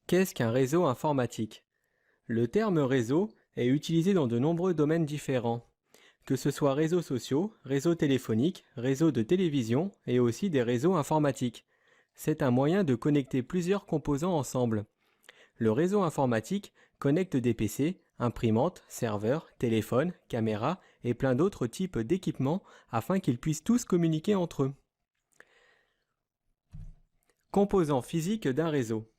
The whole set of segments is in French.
Qu'est-ce qu'un réseau informatique? Le terme réseau est utilisé dans de nombreux domaines différents, que ce soit réseaux sociaux, réseaux téléphoniques, réseaux de télévision et aussi des réseaux informatiques. C'est un moyen de connecter plusieurs composants ensemble. Le réseau informatique connecte des PC, imprimantes, serveurs, téléphones, caméras et plein d'autres types d'équipements afin qu'ils puissent tous communiquer entre eux. Composants physiques d'un réseau.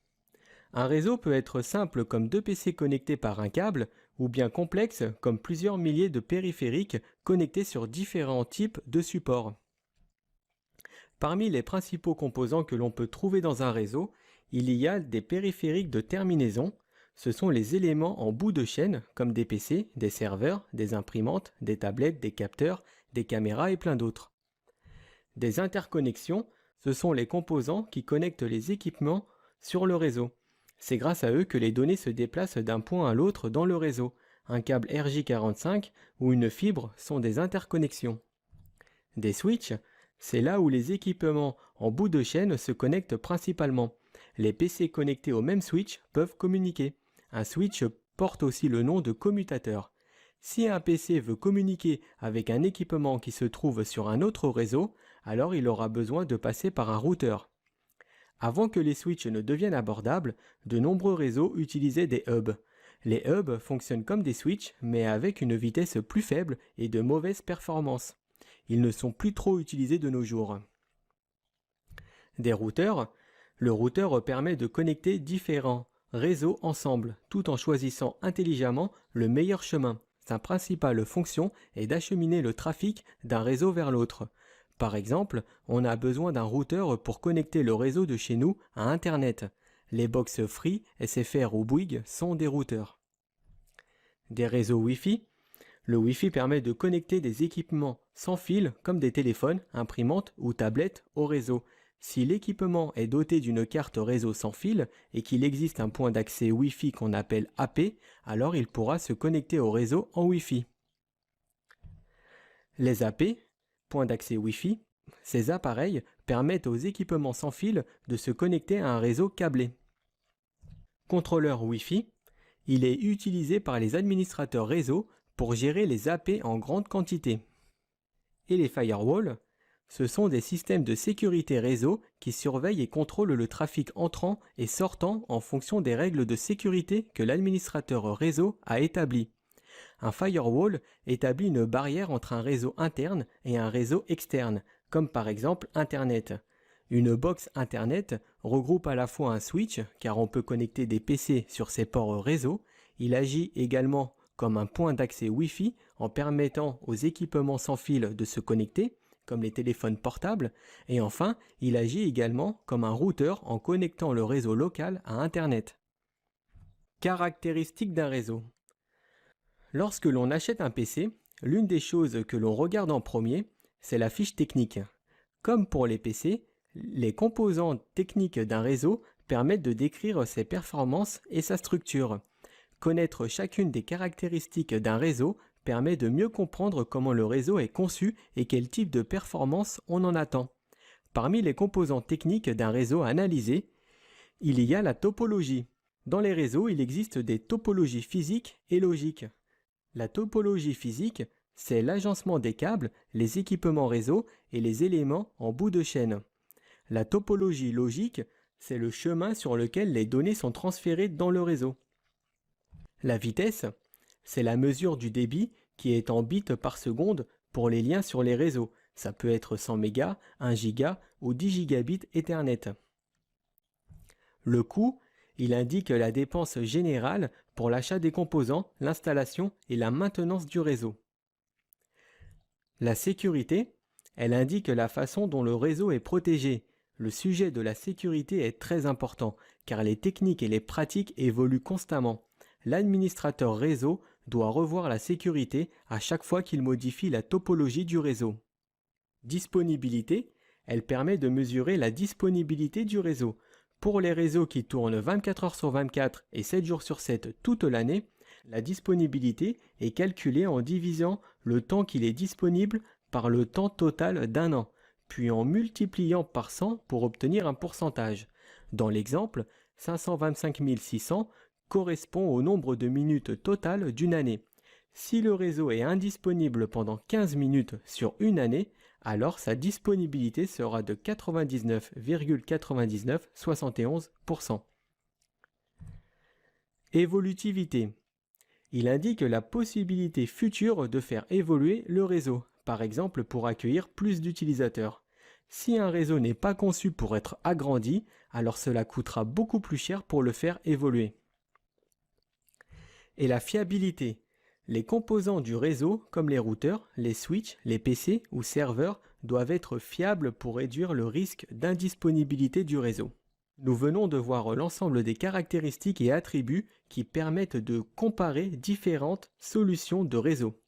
Un réseau peut être simple comme deux PC connectés par un câble ou bien complexe comme plusieurs milliers de périphériques connectés sur différents types de supports. Parmi les principaux composants que l'on peut trouver dans un réseau, il y a des périphériques de terminaison. Ce sont les éléments en bout de chaîne comme des PC, des serveurs, des imprimantes, des tablettes, des capteurs, des caméras et plein d'autres. Des interconnexions, ce sont les composants qui connectent les équipements sur le réseau. C'est grâce à eux que les données se déplacent d'un point à l'autre dans le réseau. Un câble RJ45 ou une fibre sont des interconnexions. Des switches, c'est là où les équipements en bout de chaîne se connectent principalement. Les PC connectés au même switch peuvent communiquer. Un switch porte aussi le nom de commutateur. Si un PC veut communiquer avec un équipement qui se trouve sur un autre réseau, alors il aura besoin de passer par un routeur. Avant que les switches ne deviennent abordables, de nombreux réseaux utilisaient des hubs. Les hubs fonctionnent comme des switches, mais avec une vitesse plus faible et de mauvaises performances. Ils ne sont plus trop utilisés de nos jours. Des routeurs. Le routeur permet de connecter différents réseaux ensemble, tout en choisissant intelligemment le meilleur chemin. Sa principale fonction est d'acheminer le trafic d'un réseau vers l'autre. Par exemple, on a besoin d'un routeur pour connecter le réseau de chez nous à Internet. Les box Free, SFR ou Bouygues sont des routeurs. Des réseaux Wi-Fi. Le Wi-Fi permet de connecter des équipements sans fil comme des téléphones, imprimantes ou tablettes au réseau. Si l'équipement est doté d'une carte réseau sans fil et qu'il existe un point d'accès Wi-Fi qu'on appelle AP, alors il pourra se connecter au réseau en Wi-Fi. Les AP, points d'accès Wi-Fi, ces appareils permettent aux équipements sans fil de se connecter à un réseau câblé. Contrôleur Wi-Fi, il est utilisé par les administrateurs réseau pour gérer les AP en grande quantité. Et les firewalls, ce sont des systèmes de sécurité réseau qui surveillent et contrôlent le trafic entrant et sortant en fonction des règles de sécurité que l'administrateur réseau a établies. Un firewall établit une barrière entre un réseau interne et un réseau externe, comme par exemple Internet. Une box Internet regroupe à la fois un switch, car on peut connecter des PC sur ses ports réseau. Il agit également comme un point d'accès Wi-Fi en permettant aux équipements sans fil de se connecter, comme les téléphones portables. Et enfin, il agit également comme un routeur en connectant le réseau local à Internet. Caractéristiques d'un réseau. Lorsque l'on achète un PC, l'une des choses que l'on regarde en premier, c'est la fiche technique. Comme pour les PC, les composants techniques d'un réseau permettent de décrire ses performances et sa structure. Connaître chacune des caractéristiques d'un réseau permet de mieux comprendre comment le réseau est conçu et quel type de performance on en attend. Parmi les composants techniques d'un réseau analysé, il y a la topologie. Dans les réseaux, il existe des topologies physiques et logiques. La topologie physique, c'est l'agencement des câbles, les équipements réseau et les éléments en bout de chaîne. La topologie logique, c'est le chemin sur lequel les données sont transférées dans le réseau. La vitesse, c'est la mesure du débit qui est en bits par seconde pour les liens sur les réseaux. Ça peut être 100 mégas, 1 giga ou 10 gigabits Ethernet. Le coût, il indique la dépense générale pour l'achat des composants, l'installation et la maintenance du réseau. La sécurité, elle indique la façon dont le réseau est protégé. Le sujet de la sécurité est très important car les techniques et les pratiques évoluent constamment. L'administrateur réseau doit revoir la sécurité à chaque fois qu'il modifie la topologie du réseau. Disponibilité, elle permet de mesurer la disponibilité du réseau. Pour les réseaux qui tournent 24 heures sur 24 et 7 jours sur 7 toute l'année, la disponibilité est calculée en divisant le temps qu'il est disponible par le temps total d'un an, puis en multipliant par 100 pour obtenir un pourcentage. Dans l'exemple, 525 600 correspond au nombre de minutes totales d'une année. Si le réseau est indisponible pendant 15 minutes sur une année, alors sa disponibilité sera de 99,9971%. Évolutivité. Il indique la possibilité future de faire évoluer le réseau, par exemple pour accueillir plus d'utilisateurs. Si un réseau n'est pas conçu pour être agrandi, alors cela coûtera beaucoup plus cher pour le faire évoluer. Et la fiabilité. Les composants du réseau, comme les routeurs, les switches, les PC ou serveurs, doivent être fiables pour réduire le risque d'indisponibilité du réseau. Nous venons de voir l'ensemble des caractéristiques et attributs qui permettent de comparer différentes solutions de réseau.